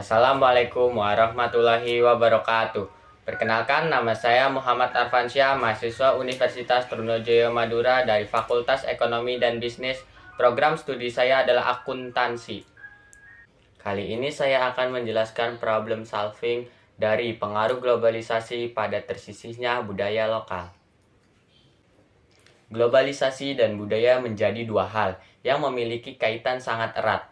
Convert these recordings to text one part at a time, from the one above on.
Assalamualaikum warahmatullahi wabarakatuh. Perkenalkan, nama saya Muhammad Arfansyah, mahasiswa Universitas Trunojoyo Madura dari Fakultas Ekonomi dan Bisnis. Program studi saya adalah akuntansi. Kali ini saya akan menjelaskan problem solving dari pengaruh globalisasi pada tersisihnya budaya lokal. Globalisasi dan budaya menjadi dua hal yang memiliki kaitan sangat erat.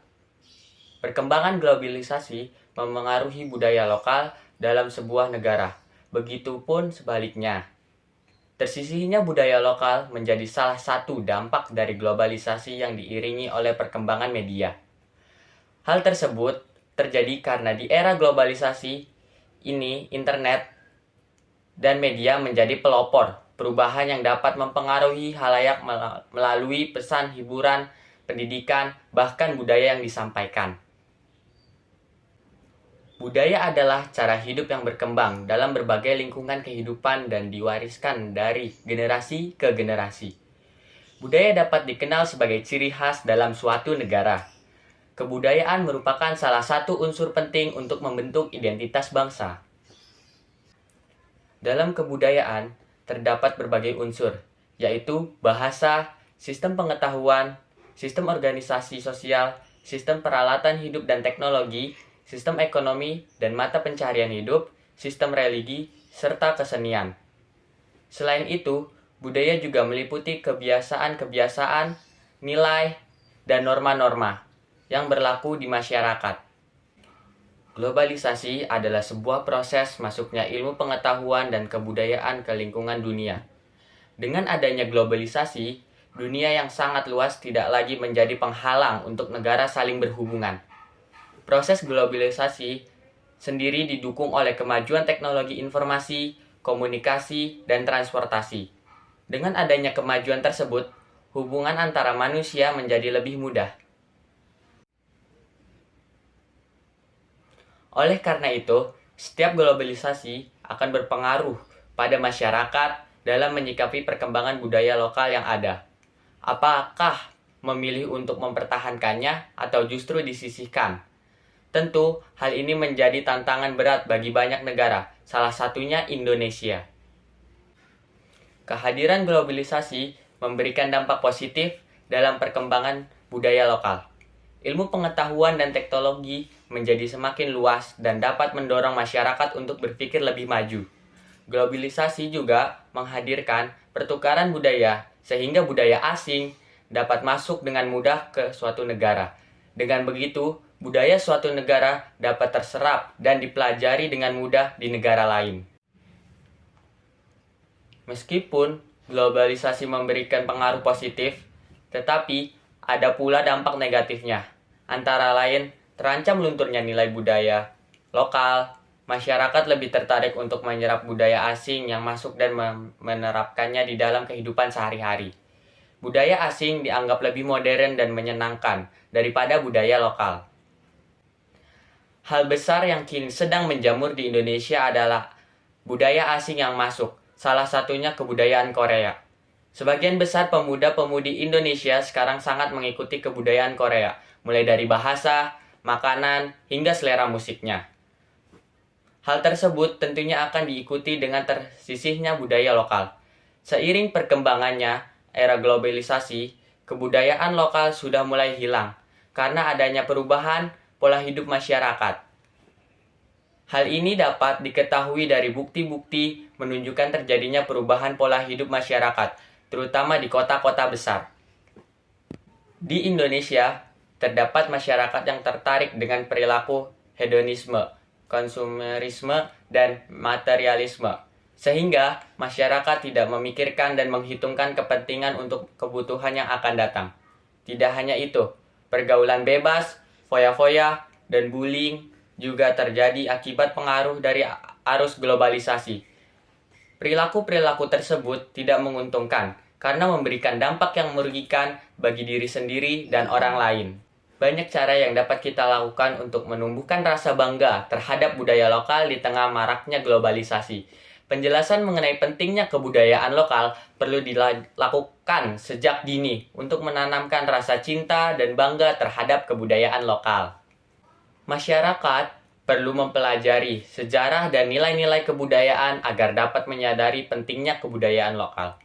Perkembangan globalisasi memengaruhi budaya lokal dalam sebuah negara. Begitupun sebaliknya. Tersisihnya budaya lokal menjadi salah satu dampak dari globalisasi yang diiringi oleh perkembangan media. Hal tersebut terjadi karena di era globalisasi ini internet dan media menjadi pelopor perubahan yang dapat mempengaruhi halayak melalui pesan, hiburan, pendidikan, bahkan budaya yang disampaikan. Budaya adalah cara hidup yang berkembang dalam berbagai lingkungan kehidupan dan diwariskan dari generasi ke generasi. Budaya dapat dikenal sebagai ciri khas dalam suatu negara. Kebudayaan merupakan salah satu unsur penting untuk membentuk identitas bangsa. Dalam kebudayaan, terdapat berbagai unsur, yaitu bahasa, sistem pengetahuan, sistem organisasi sosial, sistem peralatan hidup dan teknologi, sistem ekonomi dan mata pencaharian hidup, sistem religi, serta kesenian. Selain itu, budaya juga meliputi kebiasaan-kebiasaan, nilai, dan norma-norma yang berlaku di masyarakat. Globalisasi adalah sebuah proses masuknya ilmu pengetahuan dan kebudayaan ke lingkungan dunia. Dengan adanya globalisasi, dunia yang sangat luas tidak lagi menjadi penghalang untuk negara saling berhubungan. Proses globalisasi sendiri didukung oleh kemajuan teknologi informasi, komunikasi, dan transportasi. Dengan adanya kemajuan tersebut, hubungan antara manusia menjadi lebih mudah. Oleh karena itu, setiap globalisasi akan berpengaruh pada masyarakat dalam menyikapi perkembangan budaya lokal yang ada. Apakah memilih untuk mempertahankannya atau justru disisihkan? Tentu, hal ini menjadi tantangan berat bagi banyak negara, salah satunya Indonesia. Kehadiran globalisasi memberikan dampak positif dalam perkembangan budaya lokal. Ilmu pengetahuan dan teknologi menjadi semakin luas dan dapat mendorong masyarakat untuk berpikir lebih maju. Globalisasi juga menghadirkan pertukaran budaya, sehingga budaya asing dapat masuk dengan mudah ke suatu negara. Dengan begitu, budaya suatu negara dapat terserap dan dipelajari dengan mudah di negara lain. Meskipun globalisasi memberikan pengaruh positif, tetapi ada pula dampak negatifnya. Antara lain, terancam lunturnya nilai budaya lokal. Masyarakat lebih tertarik untuk menyerap budaya asing yang masuk dan menerapkannya di dalam kehidupan sehari-hari. Budaya asing dianggap lebih modern dan menyenangkan daripada budaya lokal. Hal besar yang kini sedang menjamur di Indonesia adalah budaya asing yang masuk, salah satunya kebudayaan Korea. Sebagian besar pemuda-pemudi Indonesia sekarang sangat mengikuti kebudayaan Korea, mulai dari bahasa, makanan, hingga selera musiknya. Hal tersebut tentunya akan diikuti dengan tersisihnya budaya lokal. Seiring perkembangannya era globalisasi, kebudayaan lokal sudah mulai hilang karena adanya perubahan pola hidup masyarakat. Hal ini dapat diketahui dari bukti-bukti menunjukkan terjadinya perubahan pola hidup masyarakat, terutama di kota-kota besar. Di Indonesia, terdapat masyarakat yang tertarik dengan perilaku hedonisme, konsumerisme, dan materialisme, sehingga masyarakat tidak memikirkan dan menghitungkan kepentingan untuk kebutuhan yang akan datang. Tidak hanya itu, pergaulan bebas, foya-foya, dan bullying juga terjadi akibat pengaruh dari arus globalisasi. Perilaku-perilaku tersebut tidak menguntungkan karena memberikan dampak yang merugikan bagi diri sendiri dan orang lain. Banyak cara yang dapat kita lakukan untuk menumbuhkan rasa bangga terhadap budaya lokal di tengah maraknya globalisasi. Penjelasan mengenai pentingnya kebudayaan lokal perlu dilakukan sejak dini untuk menanamkan rasa cinta dan bangga terhadap kebudayaan lokal. Masyarakat perlu mempelajari sejarah dan nilai-nilai kebudayaan agar dapat menyadari pentingnya kebudayaan lokal.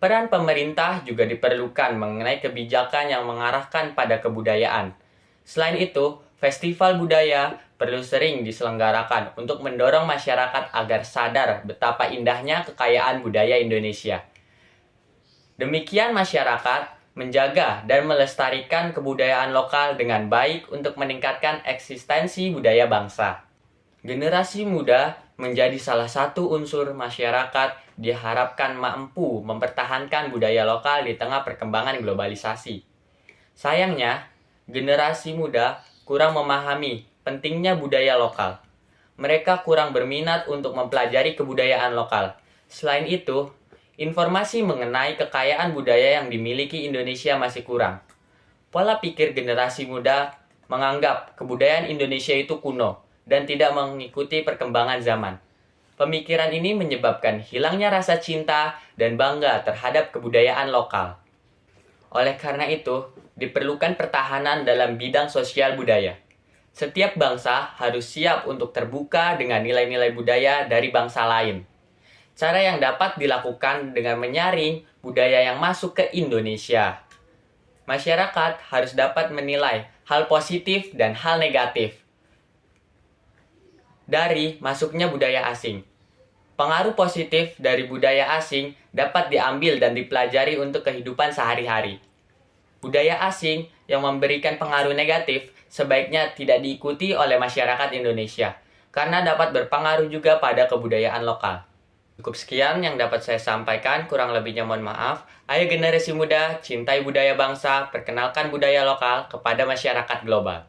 Peran pemerintah juga diperlukan mengenai kebijakan yang mengarahkan pada kebudayaan. Selain itu, festival budaya perlu sering diselenggarakan untuk mendorong masyarakat agar sadar betapa indahnya kekayaan budaya Indonesia. Demikian masyarakat menjaga dan melestarikan kebudayaan lokal dengan baik untuk meningkatkan eksistensi budaya bangsa. Generasi muda menjadi salah satu unsur masyarakat diharapkan mampu mempertahankan budaya lokal di tengah perkembangan globalisasi. Sayangnya, generasi muda kurang memahami pentingnya budaya lokal. Mereka kurang berminat untuk mempelajari kebudayaan lokal. Selain itu, informasi mengenai kekayaan budaya yang dimiliki Indonesia masih kurang. Pola pikir generasi muda menganggap kebudayaan Indonesia itu kuno dan tidak mengikuti perkembangan zaman. Pemikiran ini menyebabkan hilangnya rasa cinta dan bangga terhadap kebudayaan lokal. Oleh karena itu, diperlukan pertahanan dalam bidang sosial budaya. Setiap bangsa harus siap untuk terbuka dengan nilai-nilai budaya dari bangsa lain. Cara yang dapat dilakukan dengan menyaring budaya yang masuk ke Indonesia. Masyarakat harus dapat menilai hal positif dan hal negatif dari masuknya budaya asing. Pengaruh positif dari budaya asing dapat diambil dan dipelajari untuk kehidupan sehari-hari. Budaya asing yang memberikan pengaruh negatif sebaiknya tidak diikuti oleh masyarakat Indonesia, karena dapat berpengaruh juga pada kebudayaan lokal. Cukup sekian yang dapat saya sampaikan, kurang lebihnya mohon maaf. Ayo generasi muda, cintai budaya bangsa, perkenalkan budaya lokal kepada masyarakat global.